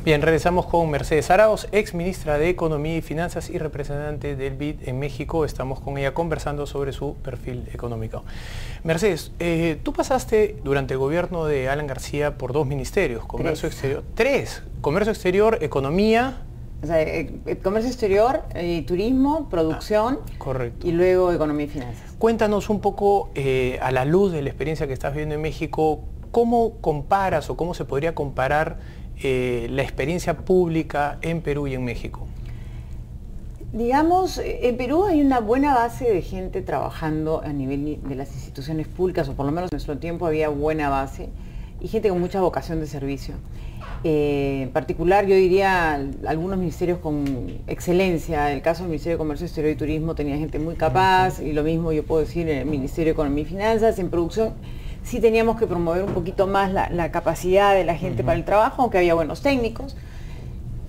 Bien, regresamos con Mercedes Arauz, ex ministra de Economía y Finanzas y representante del BID en México. Estamos con ella conversando sobre su perfil económico. Mercedes, tú pasaste durante el gobierno de Alan García por 2 ministerios, Comercio Exterior, 3, Comercio Exterior, Economía... O sea, Comercio Exterior, Turismo, Producción, correcto. Y luego Economía y Finanzas. Cuéntanos un poco, a la luz de la experiencia que estás viviendo en México, ¿cómo comparas o cómo se podría comparar la experiencia pública en Perú y en México? Digamos, en Perú hay una buena base de gente trabajando a nivel de las instituciones públicas, o por lo menos en nuestro tiempo había buena base, y gente con mucha vocación de servicio. En particular, yo diría algunos ministerios con excelencia. El caso del Ministerio de Comercio Exterior y Turismo tenía gente muy capaz, y lo mismo yo puedo decir en el Ministerio de Economía y Finanzas. En producción sí teníamos que promover un poquito más la capacidad de la gente para el trabajo, aunque había buenos técnicos,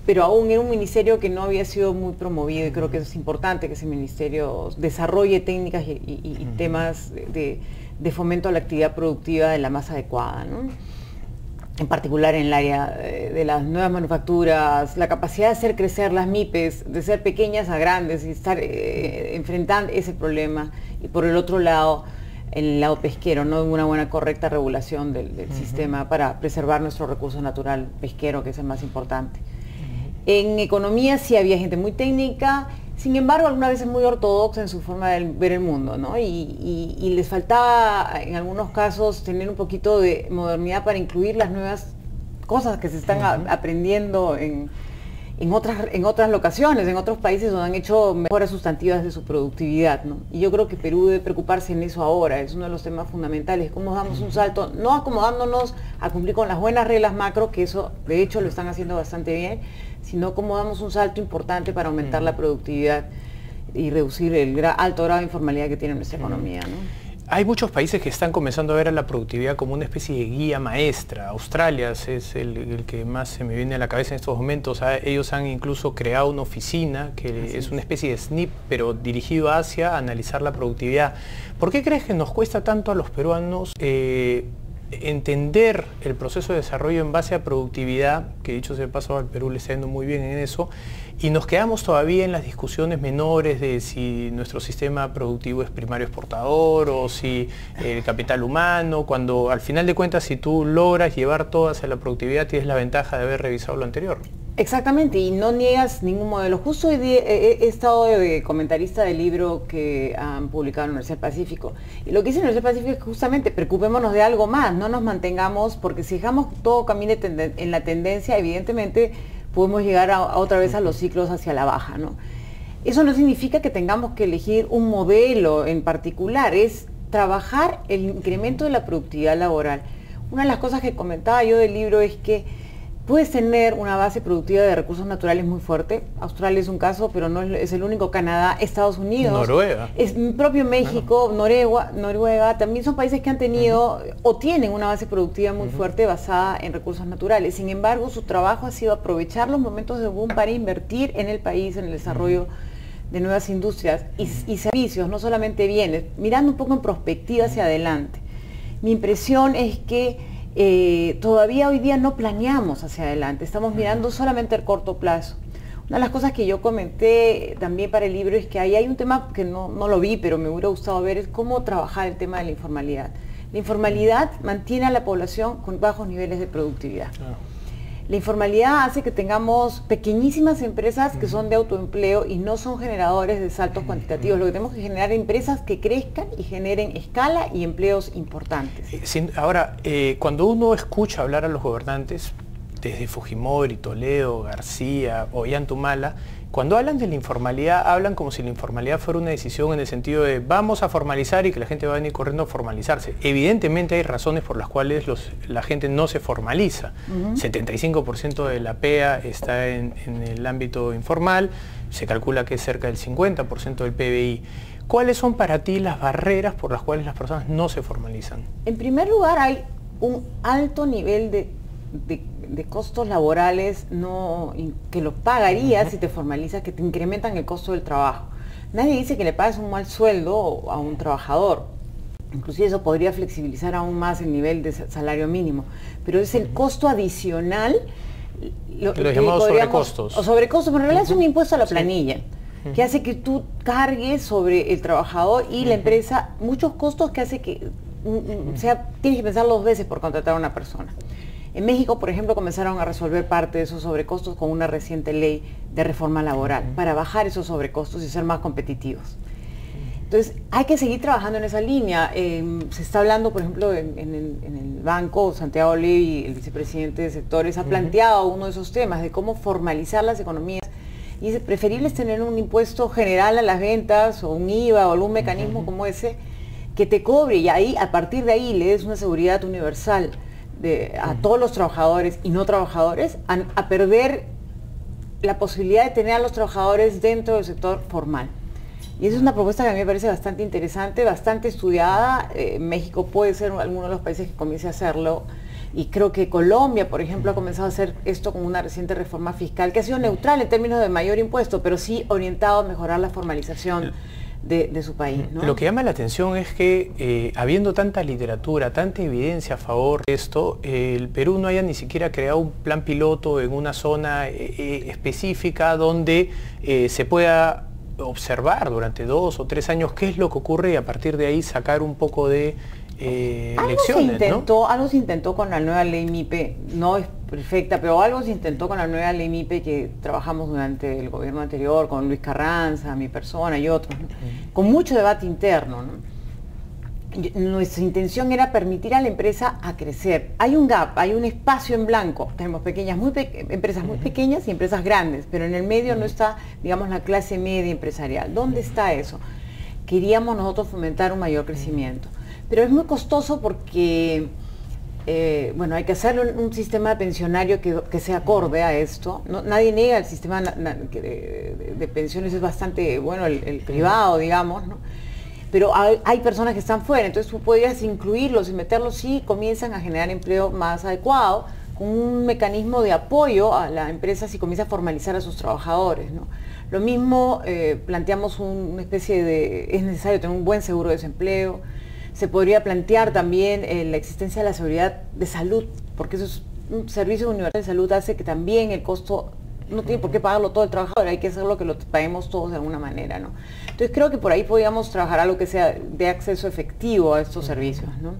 pero aún era un ministerio que no había sido muy promovido, y creo que es importante que ese ministerio desarrolle técnicas y temas de fomento a la actividad productiva de la más adecuada, ¿no? En particular en el área de las nuevas manufacturas, la capacidad de hacer crecer las MIPES, de ser pequeñas a grandes y estar enfrentando ese problema. Y por el otro lado, en el lado pesquero, ¿no? Una buena, correcta regulación del sistema para preservar nuestro recurso natural pesquero, que es el más importante. En economía sí había gente muy técnica, sin embargo algunas veces muy ortodoxa en su forma de ver el mundo, ¿no? Y les faltaba en algunos casos tener un poquito de modernidad para incluir las nuevas cosas que se están aprendiendo en otras locaciones, en otros países donde han hecho mejoras sustantivas de su productividad, ¿no? Y yo creo que Perú debe preocuparse en eso ahora, es uno de los temas fundamentales, cómo damos un salto, no acomodándonos a cumplir con las buenas reglas macro, que eso de hecho lo están haciendo bastante bien, sino cómo damos un salto importante para aumentar la productividad y reducir el alto grado de informalidad que tiene nuestra economía, ¿no? Hay muchos países que están comenzando a ver a la productividad como una especie de guía maestra. Australia es el que más se me viene a la cabeza en estos momentos. Ellos han incluso creado una oficina que es una especie de SNP, pero dirigido hacia analizar la productividad. ¿Por qué crees que nos cuesta tanto a los peruanos entender el proceso de desarrollo en base a productividad, que dicho sea de paso al Perú le está yendo muy bien en eso, y nos quedamos todavía en las discusiones menores de si nuestro sistema productivo es primario exportador o si el capital humano, cuando al final de cuentas si tú logras llevar todo hacia la productividad tienes la ventaja de haber revisado lo anterior? Exactamente, y no niegas ningún modelo. Justo hoy día he estado de comentarista del libro que han publicado en la Universidad del Pacífico. Y lo que dice la Universidad del Pacífico es justamente preocupémonos de algo más, no nos mantengamos, porque si dejamos todo camine en la tendencia, evidentemente podemos llegar otra vez a los ciclos hacia la baja, ¿no? Eso no significa que tengamos que elegir un modelo en particular, es trabajar el incremento de la productividad laboral. Una de las cosas que comentaba yo del libro es que puedes tener una base productiva de recursos naturales muy fuerte. Australia es un caso, pero no es el único. Canadá, Estados Unidos, Noruega, es propio México, Noruega, también son países que han tenido o tienen una base productiva muy fuerte basada en recursos naturales. Sin embargo, su trabajo ha sido aprovechar los momentos de boom para invertir en el país, en el desarrollo de nuevas industrias y servicios, no solamente bienes, mirando un poco en perspectiva hacia adelante. Mi impresión es que todavía hoy día no planeamos hacia adelante, estamos mirando solamente el corto plazo. Una de las cosas que yo comenté también para el libro es que ahí hay un tema que no lo vi, pero me hubiera gustado ver, es cómo trabajar el tema de la informalidad. La informalidad mantiene a la población con bajos niveles de productividad. La informalidad hace que tengamos pequeñísimas empresas que son de autoempleo y no son generadores de saltos cuantitativos. Lo que tenemos que generar empresas que crezcan y generen escala y empleos importantes. Ahora, cuando uno escucha hablar a los gobernantes, desde Fujimori, Toledo, García, Ollantumala, cuando hablan de la informalidad, hablan como si la informalidad fuera una decisión en el sentido de vamos a formalizar y que la gente va a venir corriendo a formalizarse. Evidentemente hay razones por las cuales la gente no se formaliza. 75% de la PEA está en el ámbito informal, se calcula que es cerca del 50% del PBI. ¿Cuáles son para ti las barreras por las cuales las personas no se formalizan? En primer lugar, hay un alto nivel de costos laborales que lo pagarías si te formalizas, que te incrementan el costo del trabajo. Nadie dice que le pagues un mal sueldo a un trabajador. Inclusive eso podría flexibilizar aún más el nivel de salario mínimo. Pero es el costo adicional Los llamados sobrecostos. O sobrecostos, pero en realidad es un impuesto a la planilla, que hace que tú cargues sobre el trabajador y la empresa muchos costos que hace que, tienes que pensar 2 veces por contratar a una persona. En México, por ejemplo, comenzaron a resolver parte de esos sobrecostos con una reciente ley de reforma laboral para bajar esos sobrecostos y ser más competitivos. Entonces, hay que seguir trabajando en esa línea. Se está hablando, por ejemplo, en el banco, Santiago Levy, el vicepresidente de sectores, ha planteado uno de esos temas de cómo formalizar las economías. Y es preferible tener un impuesto general a las ventas o un IVA o algún mecanismo como ese que te cobre y ahí, a partir de ahí, le des una seguridad universal a todos los trabajadores y no trabajadores, a perder la posibilidad de tener a los trabajadores dentro del sector formal. Y esa es una propuesta que a mí me parece bastante interesante, bastante estudiada. México puede ser alguno de los países que comience a hacerlo. Y creo que Colombia, por ejemplo, ha comenzado a hacer esto con una reciente reforma fiscal que ha sido neutral en términos de mayor impuesto, pero sí orientado a mejorar la formalización de su país, ¿no? Lo que llama la atención es que habiendo tanta literatura, tanta evidencia a favor de esto, el Perú no haya ni siquiera creado un plan piloto en una zona específica donde se pueda observar durante 2 o 3 años qué es lo que ocurre y a partir de ahí sacar un poco de lecciones, algo se intentó con la nueva ley MIPE, no es perfecta, pero algo se intentó con la nueva ley MIPE que trabajamos durante el gobierno anterior, con Luis Carranza, mi persona y otros, ¿no? Con mucho debate interno, ¿no? Nuestra intención era permitir a la empresa a crecer. Hay un gap, hay un espacio en blanco. Tenemos empresas muy pequeñas y empresas grandes, pero en el medio no está, digamos, la clase media empresarial. ¿Dónde está eso? Queríamos nosotros fomentar un mayor crecimiento. Pero es muy costoso porque, bueno, hay que hacer un sistema pensionario que se acorde a esto. Nadie niega el sistema de pensiones, es bastante bueno el privado, digamos, ¿no? Pero hay personas que están fuera, entonces tú podrías incluirlos y meterlos y comienzan a generar empleo más adecuado, con un mecanismo de apoyo a la empresa si comienza a formalizar a sus trabajadores, ¿no? Lo mismo, planteamos una especie de, es necesario tener un buen seguro de desempleo. Se podría plantear también la existencia de la seguridad de salud, porque eso es un servicio universal de salud, hace que también el costo no tiene por qué pagarlo todo el trabajador, hay que hacerlo que lo paguemos todos de alguna manera, ¿no? Entonces creo que por ahí podríamos trabajar algo que sea de acceso efectivo a estos servicios, ¿no?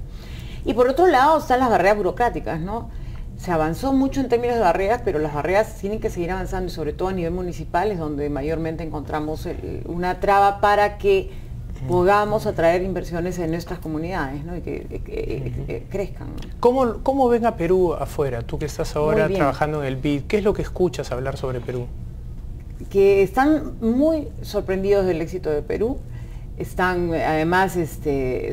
Y por otro lado están las barreras burocráticas, ¿no? Se avanzó mucho en términos de barreras, pero las barreras tienen que seguir avanzando, y sobre todo a nivel municipal es donde mayormente encontramos una traba para que podamos atraer inversiones en nuestras comunidades, ¿no? Y que crezcan, ¿no? ¿Cómo ven a Perú afuera? Tú que estás ahora trabajando en el BID, ¿qué es lo que escuchas hablar sobre Perú? Que están muy sorprendidos del éxito de Perú, están además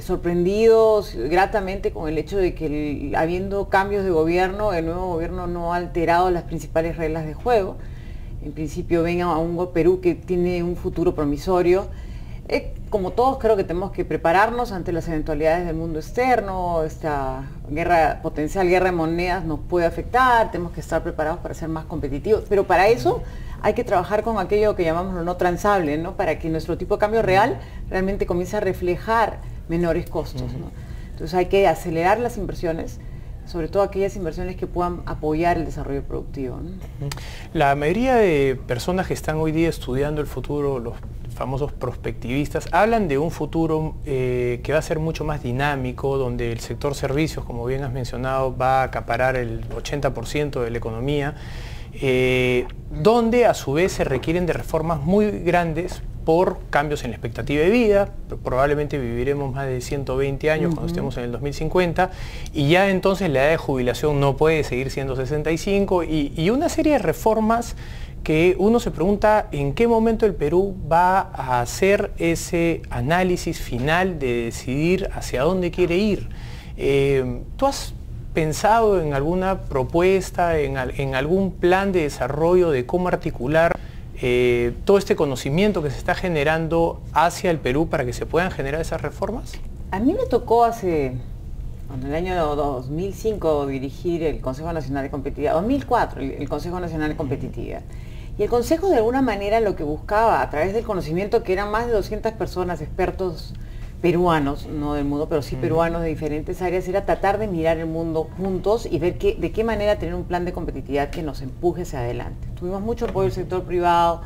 sorprendidos gratamente con el hecho de que habiendo cambios de gobierno, el nuevo gobierno no ha alterado las principales reglas de juego. En principio ven a un Perú que tiene un futuro promisorio. Como todos creo que tenemos que prepararnos ante las eventualidades del mundo externo. Esta potencial guerra de monedas nos puede afectar, tenemos que estar preparados para ser más competitivos, pero para eso hay que trabajar con aquello que llamamos lo no transable, ¿no? Para que nuestro tipo de cambio real realmente comience a reflejar menores costos, ¿no? Entonces hay que acelerar las inversiones, sobre todo aquellas inversiones que puedan apoyar el desarrollo productivo, ¿no? La mayoría de personas que están hoy día estudiando el futuro, los famosos prospectivistas, hablan de un futuro que va a ser mucho más dinámico, donde el sector servicios, como bien has mencionado, va a acaparar el 80% de la economía, donde a su vez se requieren de reformas muy grandes por cambios en la expectativa de vida. Probablemente viviremos más de 120 años cuando estemos en el 2050, y ya entonces la edad de jubilación no puede seguir siendo 65, y una serie de reformas que uno se pregunta en qué momento el Perú va a hacer ese análisis final de decidir hacia dónde quiere ir. ¿Tú has pensado en alguna propuesta, en algún plan de desarrollo de cómo articular todo este conocimiento que se está generando hacia el Perú para que se puedan generar esas reformas? A mí me tocó en el año 2005 dirigir el Consejo Nacional de Competitividad, 2004 el Consejo Nacional de Competitividad. Y el Consejo de alguna manera lo que buscaba a través del conocimiento, que eran más de 200 personas, expertos peruanos, no del mundo, pero sí peruanos de diferentes áreas, era tratar de mirar el mundo juntos y ver de qué manera tener un plan de competitividad que nos empuje hacia adelante. Tuvimos mucho apoyo del sector privado,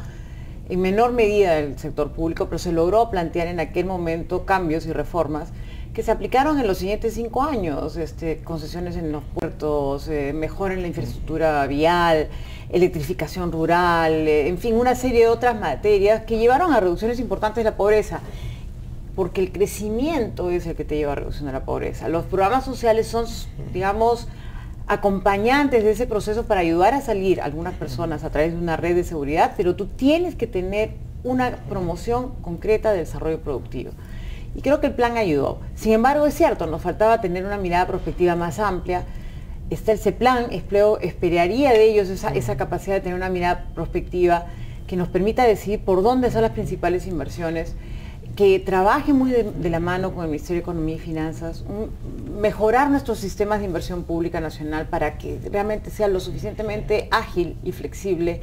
en menor medida del sector público, pero se logró plantear en aquel momento cambios y reformas que se aplicaron en los siguientes 5 años, concesiones en los puertos, mejora en la infraestructura vial, electrificación rural, en fin, una serie de otras materias que llevaron a reducciones importantes de la pobreza, porque el crecimiento es el que te lleva a reducción de la pobreza. Los programas sociales son, digamos, acompañantes de ese proceso para ayudar a salir a algunas personas a través de una red de seguridad, pero tú tienes que tener una promoción concreta de desarrollo productivo. Y creo que el plan ayudó. Sin embargo, es cierto, nos faltaba tener una mirada prospectiva más amplia. Ese plan esperaría de ellos esa capacidad de tener una mirada prospectiva que nos permita decidir por dónde son las principales inversiones, que trabaje muy de la mano con el Ministerio de Economía y Finanzas, mejorar nuestros sistemas de inversión pública nacional para que realmente sea lo suficientemente ágil y flexible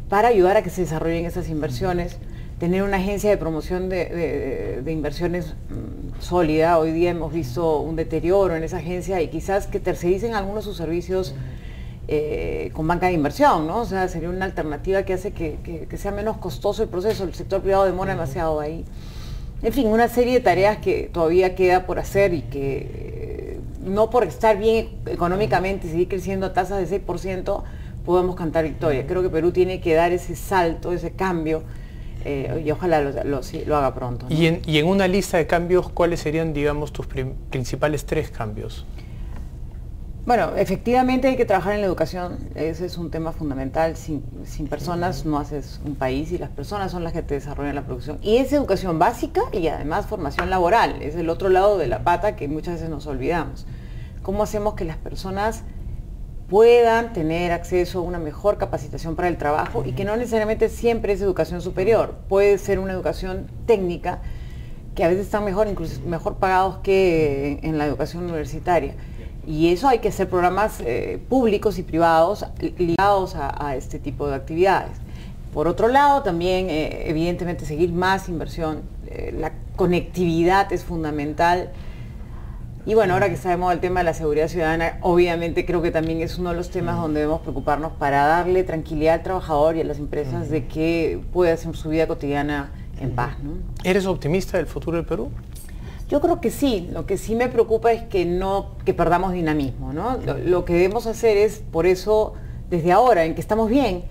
para ayudar a que se desarrollen esas inversiones, tener una agencia de promoción de inversiones sólida. Hoy día hemos visto un deterioro en esa agencia y quizás que tercericen algunos de sus servicios con banca de inversión, ¿no? O sea, sería una alternativa que hace que sea menos costoso el proceso. El sector privado demora demasiado ahí. En fin, una serie de tareas que todavía queda por hacer y que no por estar bien económicamente y seguir creciendo a tasas de 6% podemos cantar victoria. Creo que Perú tiene que dar ese salto, ese cambio, y ojalá lo haga pronto, ¿no? Y en una lista de cambios, ¿cuáles serían, digamos, tus principales 3 cambios? Bueno, efectivamente hay que trabajar en la educación, ese es un tema fundamental. Sin personas no haces un país y las personas son las que te desarrollan la producción. Y es educación básica y además formación laboral, es el otro lado de la pata que muchas veces nos olvidamos. ¿Cómo hacemos que las personas puedan tener acceso a una mejor capacitación para el trabajo y que no necesariamente siempre es educación superior? Puede ser una educación técnica que a veces están incluso mejor pagados que en la educación universitaria. Y eso hay que hacer programas públicos y privados ligados a este tipo de actividades. Por otro lado, también evidentemente seguir más inversión, la conectividad es fundamental. Y bueno, ahora que sabemos el tema de la seguridad ciudadana, obviamente creo que también es uno de los temas donde debemos preocuparnos para darle tranquilidad al trabajador y a las empresas de que pueda hacer su vida cotidiana en paz, ¿no? ¿Eres optimista del futuro del Perú? Yo creo que sí. Lo que sí me preocupa es que perdamos dinamismo, ¿no? Lo que debemos hacer es, por eso, desde ahora, en que estamos bien,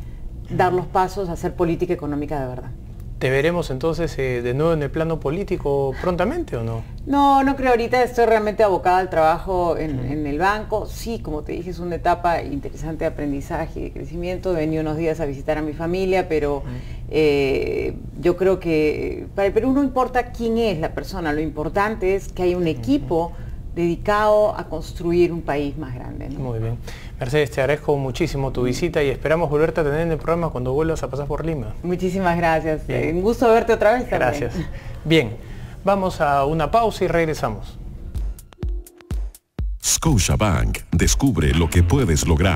dar los pasos a hacer política económica de verdad. ¿Te veremos entonces de nuevo en el plano político prontamente o no? No creo. Ahorita estoy realmente abocada al trabajo en el banco. Sí, como te dije, es una etapa interesante de aprendizaje y de crecimiento. He venido unos días a visitar a mi familia, pero yo creo que para el Perú no importa quién es la persona, lo importante es que haya un equipo dedicado a construir un país más grande, ¿no? Muy bien. Mercedes, te agradezco muchísimo tu visita y esperamos volverte a tener en el programa cuando vuelvas a pasar por Lima. Muchísimas gracias. Un gusto verte otra vez también. Gracias. Bien, vamos a una pausa y regresamos. Scotiabank, descubre lo que puedes lograr.